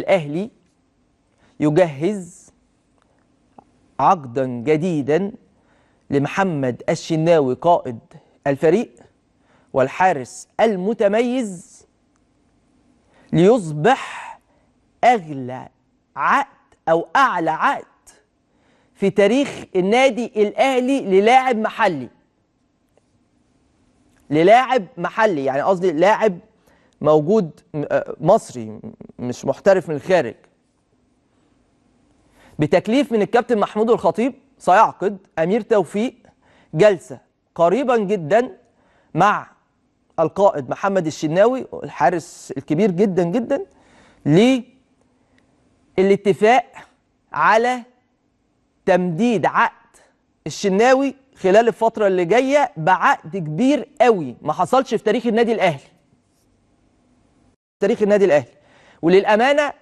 الأهلي يجهز عقدا جديدا لمحمد الشناوي قائد الفريق والحارس المتميز ليصبح أغلى عقد أو أعلى عقد في تاريخ النادي الأهلي للاعب محلي. يعني قصدي لاعب موجود مصري مش محترف من الخارج. بتكليف من الكابتن محمود الخطيب سيعقد أمير توفيق جلسة قريبا جدا مع القائد محمد الشناوي الحارس الكبير جدا جدا للاتفاق على تمديد عقد الشناوي خلال الفترة اللي جاية بعقد كبير قوي ما حصلش في تاريخ النادي الأهلي. وللأمانة